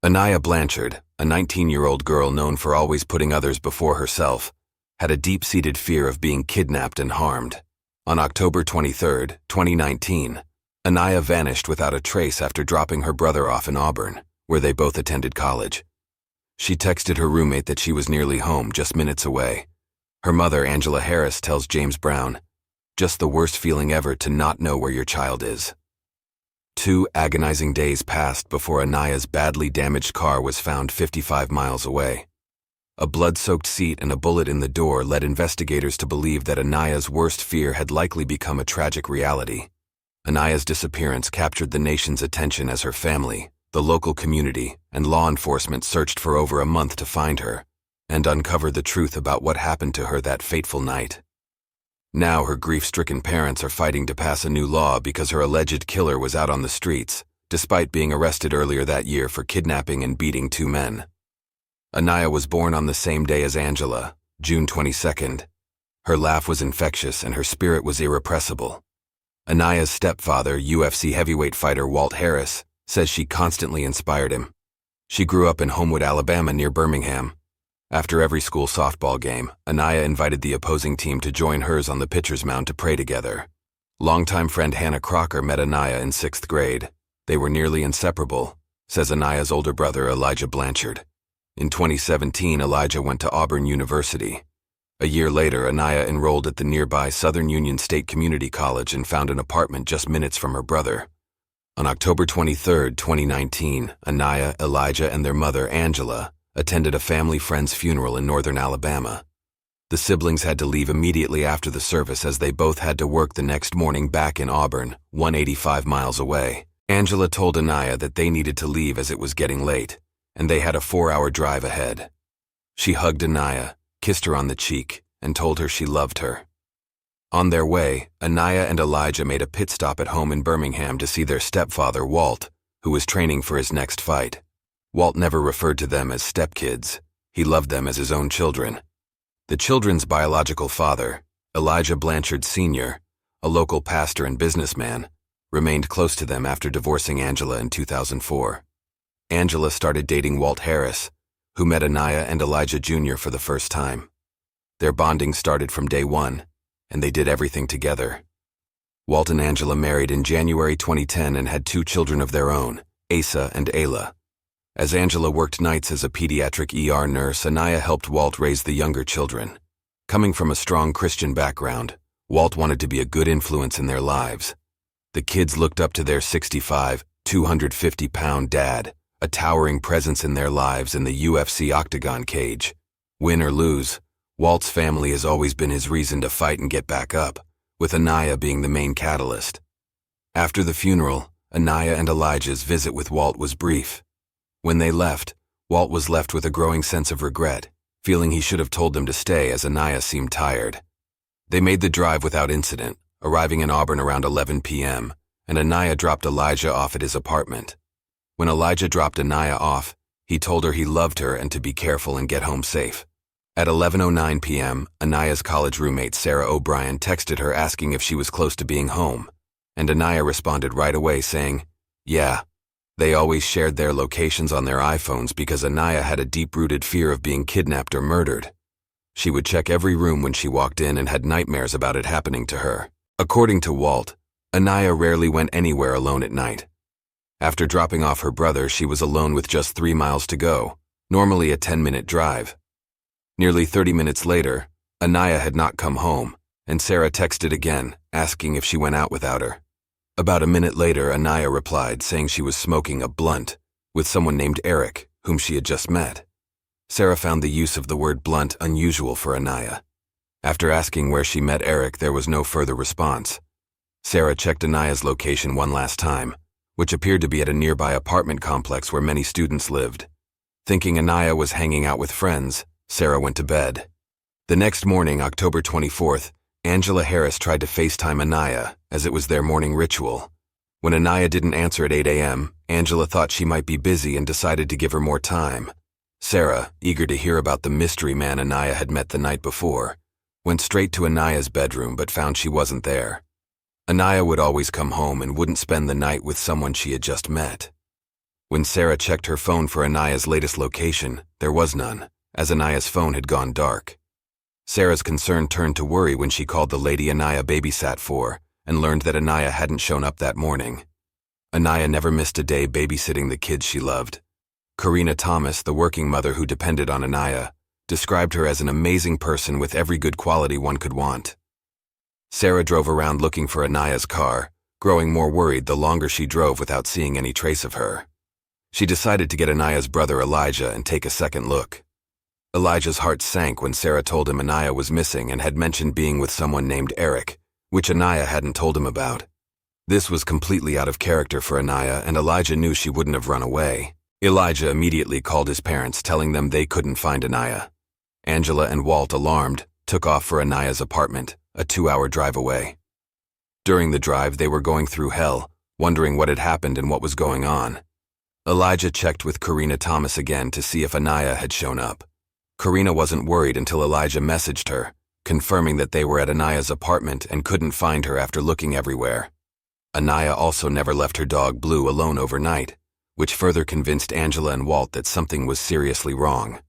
Anaya Blanchard, a 19-year-old girl known for always putting others before herself, had a deep-seated fear of being kidnapped and harmed. On October 23, 2019, Anaya vanished without a trace after dropping her brother off in Auburn, where they both attended college. She texted her roommate that she was nearly home, just minutes away. Her mother, Angela Harris, tells James Brown, "Just the worst feeling ever to not know where your child is." 2 agonizing days passed before Anaya's badly damaged car was found 55 miles away. A blood-soaked seat and a bullet in the door led investigators to believe that Anaya's worst fear had likely become a tragic reality. Anaya's disappearance captured the nation's attention as her family, the local community, and law enforcement searched for over a month to find her and uncover the truth about what happened to her that fateful night. Now her grief-stricken parents are fighting to pass a new law because her alleged killer was out on the streets, despite being arrested earlier that year for kidnapping and beating 2 men. Anaya was born on the same day as Angela, June 22nd. Her laugh was infectious and her spirit was irrepressible. Anaya's stepfather, UFC heavyweight fighter Walt Harris, says she constantly inspired him. She grew up in Homewood, Alabama near Birmingham. After every school softball game, Anaya invited the opposing team to join hers on the pitcher's mound to pray together. Longtime friend Hannah Crocker met Anaya in 6th grade. They were nearly inseparable, says Anaya's older brother Elijah Blanchard. In 2017, Elijah went to Auburn University. A year later, Anaya enrolled at the nearby Southern Union State Community College and found an apartment just minutes from her brother. On October 23, 2019, Anaya, Elijah, and their mother, Angela, attended a family friend's funeral in northern Alabama. The siblings had to leave immediately after the service as they both had to work the next morning back in Auburn, 185 miles away. Angela told Anaya that they needed to leave as it was getting late, and they had a 4-hour drive ahead. She hugged Anaya, kissed her on the cheek, and told her she loved her. On their way, Anaya and Elijah made a pit stop at home in Birmingham to see their stepfather, Walt, who was training for his next fight. Walt never referred to them as stepkids. He loved them as his own children. The children's biological father, Elijah Blanchard Sr., a local pastor and businessman, remained close to them after divorcing Angela in 2004. Angela started dating Walt Harris, who met Anaya and Elijah Jr. for the first time. Their bonding started from day one, and they did everything together. Walt and Angela married in January 2010 and had 2 children of their own, Asa and Ayla. As Angela worked nights as a pediatric ER nurse, Anaya helped Walt raise the younger children. Coming from a strong Christian background, Walt wanted to be a good influence in their lives. The kids looked up to their 65, 250-pound dad, a towering presence in their lives in the UFC octagon cage. Win or lose, Walt's family has always been his reason to fight and get back up, with Anaya being the main catalyst. After the funeral, Anaya and Elijah's visit with Walt was brief. When they left, Walt was left with a growing sense of regret, feeling he should have told them to stay as Anaya seemed tired. They made the drive without incident, arriving in Auburn around 11 p.m., and Anaya dropped Elijah off at his apartment. When Elijah dropped Anaya off, he told her he loved her and to be careful and get home safe. At 11:09 p.m., Anaya's college roommate Sarah O'Brien texted her asking if she was close to being home, and Anaya responded right away saying, "Yeah." They always shared their locations on their iPhones because Anaya had a deep-rooted fear of being kidnapped or murdered. She would check every room when she walked in and had nightmares about it happening to her. According to Walt, Anaya rarely went anywhere alone at night. After dropping off her brother, she was alone with just 3 miles to go, normally a 10-minute drive. Nearly 30 minutes later, Anaya had not come home, and Sarah texted again, asking if she went out without her. About a minute later, Anaya replied, saying she was smoking a blunt with someone named Eric, whom she had just met. Sarah found the use of the word blunt unusual for Anaya. After asking where she met Eric, there was no further response. Sarah checked Anaya's location one last time, which appeared to be at a nearby apartment complex where many students lived. Thinking Anaya was hanging out with friends, Sarah went to bed. The next morning, October 24th, Angela Harris tried to FaceTime Anaya, as it was their morning ritual. When Anaya didn't answer at 8 a.m., Angela thought she might be busy and decided to give her more time. Sarah, eager to hear about the mystery man Anaya had met the night before, went straight to Anaya's bedroom but found she wasn't there. Anaya would always come home and wouldn't spend the night with someone she had just met. When Sarah checked her phone for Anaya's latest location, there was none, as Anaya's phone had gone dark. Sarah's concern turned to worry when she called the lady Anaya babysat for and learned that Anaya hadn't shown up that morning. Anaya never missed a day babysitting the kids she loved. Karina Thomas, the working mother who depended on Anaya, described her as an amazing person with every good quality one could want. Sarah drove around looking for Anaya's car, growing more worried the longer she drove without seeing any trace of her. She decided to get Anaya's brother Elijah and take a second look. Elijah's heart sank when Sarah told him Anaya was missing and had mentioned being with someone named Eric, which Anaya hadn't told him about. This was completely out of character for Anaya, and Elijah knew she wouldn't have run away. Elijah immediately called his parents, telling them they couldn't find Anaya. Angela and Walt, alarmed, took off for Anaya's apartment, a 2-hour drive away. During the drive, they were going through hell, wondering what had happened and what was going on. Elijah checked with Karina Thomas again to see if Anaya had shown up. Karina wasn't worried until Elijah messaged her, confirming that they were at Anaya's apartment and couldn't find her after looking everywhere. Anaya also never left her dog Blue alone overnight, which further convinced Angela and Walt that something was seriously wrong.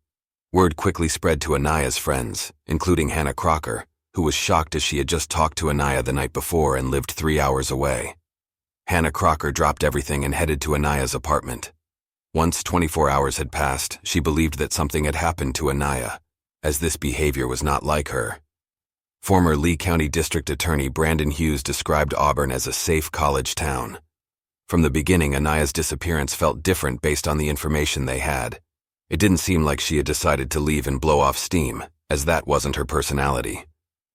Word quickly spread to Anaya's friends, including Hannah Crocker, who was shocked as she had just talked to Anaya the night before and lived 3 hours away. Hannah Crocker dropped everything and headed to Anaya's apartment. Once 24 hours had passed, she believed that something had happened to Anaya, as this behavior was not like her. Former Lee County District Attorney Brandon Hughes described Auburn as a safe college town. From the beginning, Anaya's disappearance felt different based on the information they had. It didn't seem like she had decided to leave and blow off steam, as that wasn't her personality.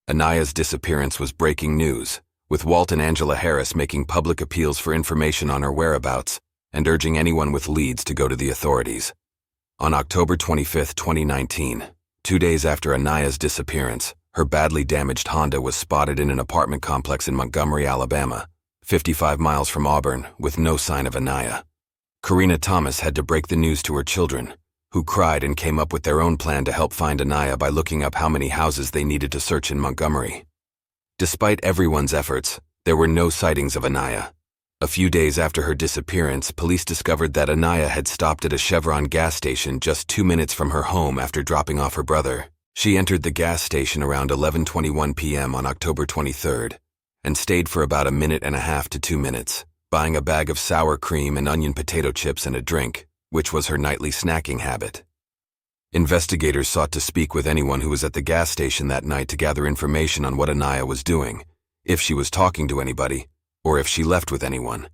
Anaya's disappearance was breaking news, with Walt and Angela Harris making public appeals for information on her whereabouts and urging anyone with leads to go to the authorities. On October 25, 2019, 2 days after Anaya's disappearance, her badly damaged Honda was spotted in an apartment complex in Montgomery, Alabama, 55 miles from Auburn, with no sign of Anaya. Karina Thomas had to break the news to her children, who cried and came up with their own plan to help find Anaya by looking up how many houses they needed to search in Montgomery. Despite everyone's efforts, there were no sightings of Anaya. A few days after her disappearance, police discovered that Anaya had stopped at a Chevron gas station just 2 minutes from her home after dropping off her brother. She entered the gas station around 11:21 p.m. on October 23rd and stayed for about 1.5 to 2 minutes, buying a bag of sour cream and onion potato chips and a drink, which was her nightly snacking habit. Investigators sought to speak with anyone who was at the gas station that night to gather information on what Anaya was doing, if she was talking to anybody, or if she left with anyone.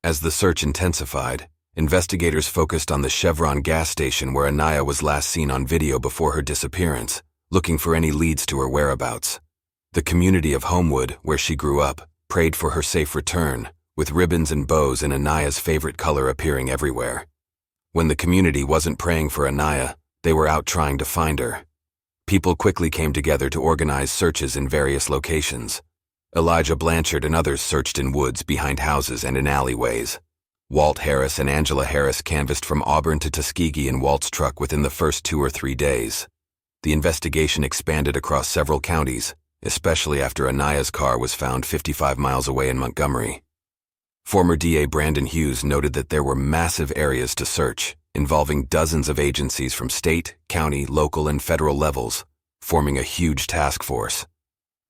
As the search intensified, investigators focused on the Chevron gas station where Anaya was last seen on video before her disappearance, looking for any leads to her whereabouts. The community of Homewood, where she grew up, prayed for her safe return, with ribbons and bows in Anaya's favorite color appearing everywhere. When the community wasn't praying for Anaya, they were out trying to find her. People quickly came together to organize searches in various locations. Elijah Blanchard and others searched in woods, behind houses, and in alleyways. Walt Harris and Angela Harris canvassed from Auburn to Tuskegee in Walt's truck within the first 2 or 3 days. The investigation expanded across several counties, especially after Anaya's car was found 55 miles away in Montgomery. Former DA Brandon Hughes noted that there were massive areas to search, involving dozens of agencies from state, county, local, and federal levels, forming a huge task force.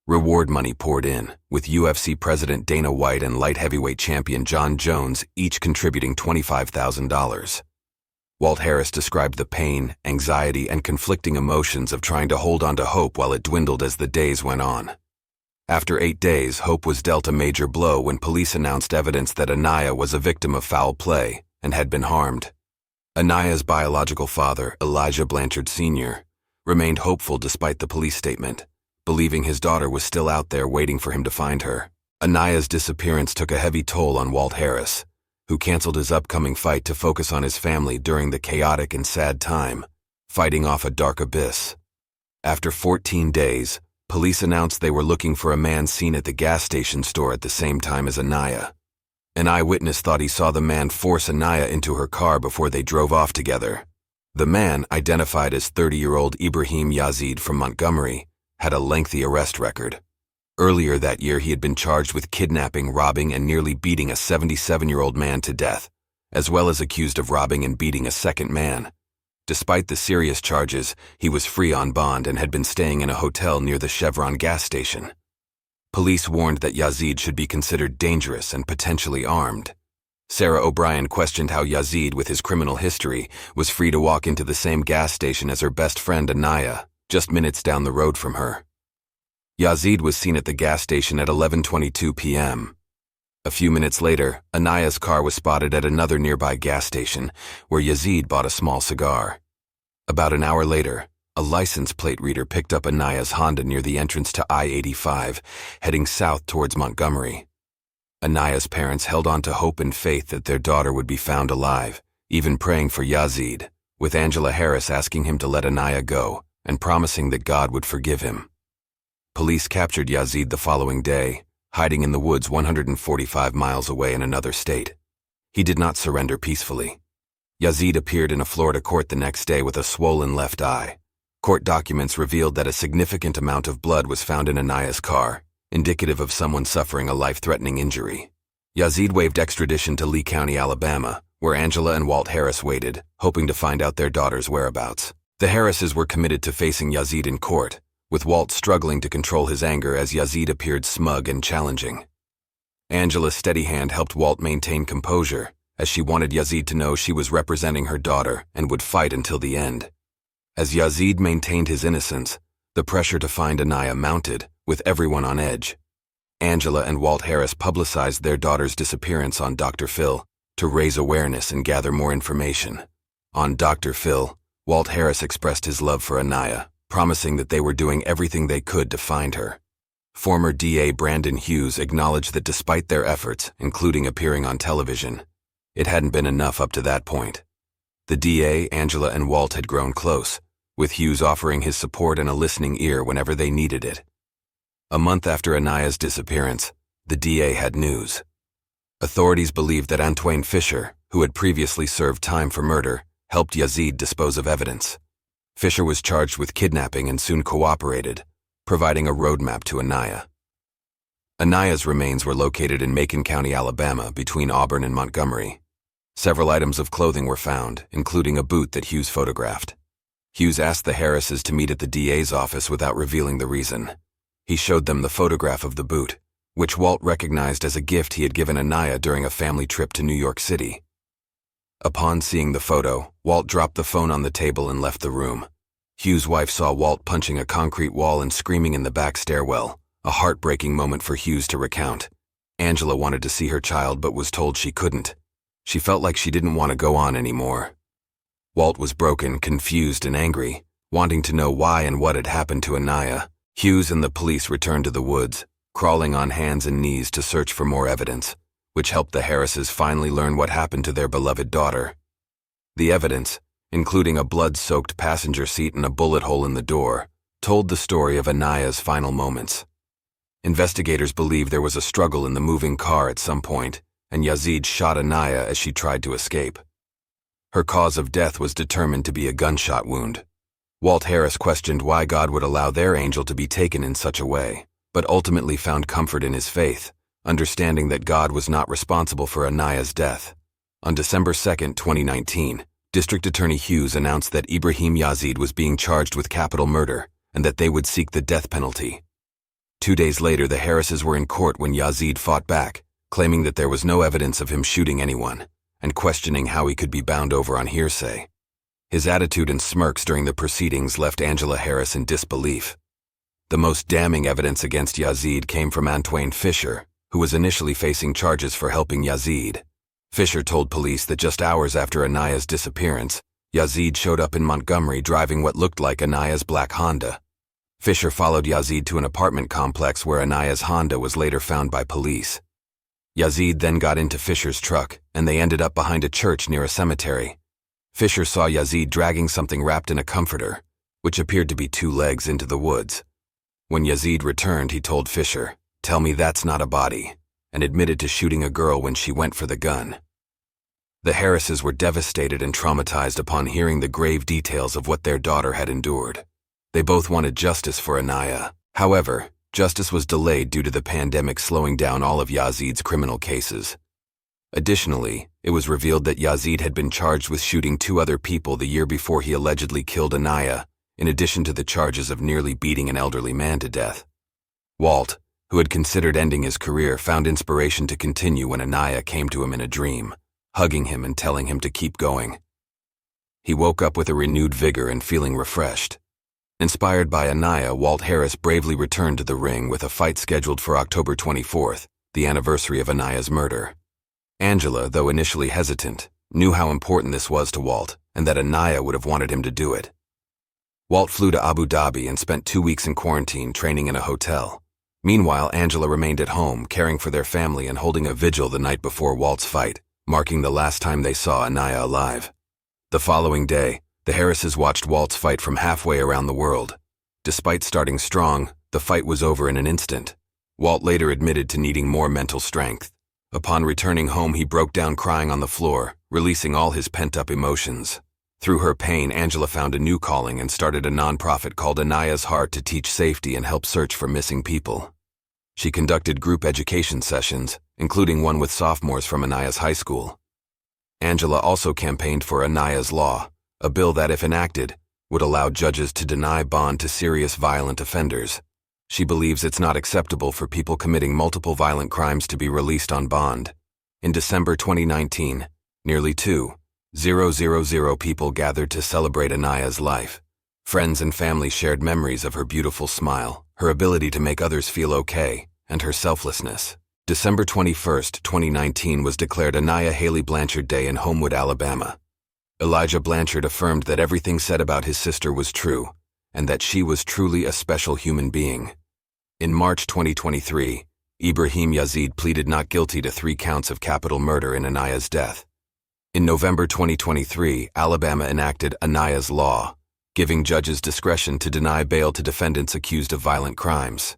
Reward money poured in, with UFC President Dana White and light heavyweight champion John Jones each contributing $25,000. Walt Harris described the pain, anxiety, and conflicting emotions of trying to hold on to hope while it dwindled as the days went on. After 8 days, hope was dealt a major blow when police announced evidence that Anaya was a victim of foul play and had been harmed. Anaya's biological father, Elijah Blanchard Sr., remained hopeful despite the police statement, believing his daughter was still out there waiting for him to find her. Anaya's disappearance took a heavy toll on Walt Harris, who canceled his upcoming fight to focus on his family during the chaotic and sad time, fighting off a dark abyss. After 14 days, police announced they were looking for a man seen at the gas station store at the same time as Anaya. An eyewitness thought he saw the man force Anaya into her car before they drove off together. The man, identified as 30-year-old Ibrahim Yazid from Montgomery, had a lengthy arrest record. Earlier that year, he had been charged with kidnapping, robbing, and nearly beating a 77-year-old man to death, as well as accused of robbing and beating a second man. Despite the serious charges, he was free on bond and had been staying in a hotel near the Chevron gas station. Police warned that Yazid should be considered dangerous and potentially armed. Sarah O'Brien questioned how Yazid, with his criminal history, was free to walk into the same gas station as her best friend Anaya, just minutes down the road from her. Yazid was seen at the gas station at 11:22 p.m. A few minutes later, Anaya's car was spotted at another nearby gas station, where Yazid bought a small cigar. About an hour later, a license plate reader picked up Anaya's Honda near the entrance to I-85, heading south towards Montgomery. Anaya's parents held on to hope and faith that their daughter would be found alive, even praying for Yazid, with Angela Harris asking him to let Anaya go and promising that God would forgive him. Police captured Yazid the following day, hiding in the woods 145 miles away in another state. He did not surrender peacefully. Yazid appeared in a Florida court the next day with a swollen left eye. Court documents revealed that a significant amount of blood was found in Anaya's car, indicative of someone suffering a life-threatening injury. Yazid waived extradition to Lee County, Alabama, where Angela and Walt Harris waited, hoping to find out their daughter's whereabouts. The Harrises were committed to facing Yazid in court, with Walt struggling to control his anger as Yazid appeared smug and challenging. Angela's steady hand helped Walt maintain composure, as she wanted Yazid to know she was representing her daughter and would fight until the end. As Yazid maintained his innocence, the pressure to find Anaya mounted, with everyone on edge. Angela and Walt Harris publicized their daughter's disappearance on Dr. Phil to raise awareness and gather more information. On Dr. Phil, Walt Harris expressed his love for Anaya, promising that they were doing everything they could to find her. Former DA Brandon Hughes acknowledged that despite their efforts, including appearing on television, it hadn't been enough up to that point. The DA, Angela, and Walt had grown close, with Hughes offering his support and a listening ear whenever they needed it. A month after Anaya's disappearance, the DA had news. Authorities believed that Antwain Fisher, who had previously served time for murder, helped Yazid dispose of evidence. Fisher was charged with kidnapping and soon cooperated, providing a roadmap to Anaya. Anaya's remains were located in Macon County, Alabama, between Auburn and Montgomery. Several items of clothing were found, including a boot that Hughes photographed. Hughes asked the Harrises to meet at the DA's office without revealing the reason. He showed them the photograph of the boot, which Walt recognized as a gift he had given Anaya during a family trip to New York City. Upon seeing the photo, Walt dropped the phone on the table and left the room. Hughes' wife saw Walt punching a concrete wall and screaming in the back stairwell, a heartbreaking moment for Hughes to recount. Angela wanted to see her child but was told she couldn't. She felt like she didn't want to go on anymore. Walt was broken, confused, and angry, wanting to know why and what had happened to Anaya. Hughes and the police returned to the woods, crawling on hands and knees to search for more evidence, which helped the Harrises finally learn what happened to their beloved daughter. The evidence, including a blood-soaked passenger seat and a bullet hole in the door, told the story of Anaya's final moments. Investigators believe there was a struggle in the moving car at some point, and Yazid shot Anaya as she tried to escape. Her cause of death was determined to be a gunshot wound. Walt Harris questioned why God would allow their angel to be taken in such a way, but ultimately found comfort in his faith, understanding that God was not responsible for Anaya's death. On December 2, 2019, District Attorney Hughes announced that Ibrahim Yazid was being charged with capital murder and that they would seek the death penalty. 2 days later, the Harrises were in court when Yazid fought back, claiming that there was no evidence of him shooting anyone, and questioning how he could be bound over on hearsay. His attitude and smirks during the proceedings left Angela Harris in disbelief. The most damning evidence against Yazid came from Antwain Fisher, who was initially facing charges for helping Yazid. Fisher told police that just hours after Anaya's disappearance, Yazid showed up in Montgomery driving what looked like Anaya's black Honda. Fisher followed Yazid to an apartment complex where Anaya's Honda was later found by police. Yazid then got into Fisher's truck, and they ended up behind a church near a cemetery. Fisher saw Yazid dragging something wrapped in a comforter, which appeared to be 2 legs, into the woods. When Yazid returned, he told Fisher, "Tell me that's not a body," and admitted to shooting a girl when she went for the gun. The Harrises were devastated and traumatized upon hearing the grave details of what their daughter had endured. They both wanted justice for Anaya. However, justice was delayed due to the pandemic slowing down all of Yazid's criminal cases. Additionally, it was revealed that Yazid had been charged with shooting 2 other people the year before he allegedly killed Anaya, in addition to the charges of nearly beating an elderly man to death. Walt, who had considered ending his career, found inspiration to continue when Anaya came to him in a dream, hugging him and telling him to keep going. He woke up with a renewed vigor and feeling refreshed. Inspired by Anaya, Walt Harris bravely returned to the ring with a fight scheduled for October 24th, the anniversary of Anaya's murder. Angela, though initially hesitant, knew how important this was to Walt and that Anaya would have wanted him to do it. Walt flew to Abu Dhabi and spent 2 weeks in quarantine training in a hotel. Meanwhile, Angela remained at home, caring for their family and holding a vigil the night before Walt's fight, marking the last time they saw Anaya alive. The following day, the Harrises watched Walt's fight from halfway around the world. Despite starting strong, the fight was over in an instant. Walt later admitted to needing more mental strength. Upon returning home, he broke down crying on the floor, releasing all his pent-up emotions. Through her pain, Angela found a new calling and started a nonprofit called Anaya's Heart to teach safety and help search for missing people. She conducted group education sessions, including one with sophomores from Anaya's high school. Angela also campaigned for Anaya's Law, a bill that, if enacted, would allow judges to deny bond to serious violent offenders. She believes it's not acceptable for people committing multiple violent crimes to be released on bond. In December 2019, nearly 2,000 people gathered to celebrate Anaya's life. Friends and family shared memories of her beautiful smile, her ability to make others feel okay, and her selflessness. December 21, 2019 was declared Anaya Haley Blanchard Day in Homewood, Alabama. Elijah Blanchard affirmed that everything said about his sister was true, and that she was truly a special human being. In March 2023, Ibrahim Yazid pleaded not guilty to 3 counts of capital murder in Anaya's death. In November 2023, Alabama enacted Anaya's Law, giving judges discretion to deny bail to defendants accused of violent crimes.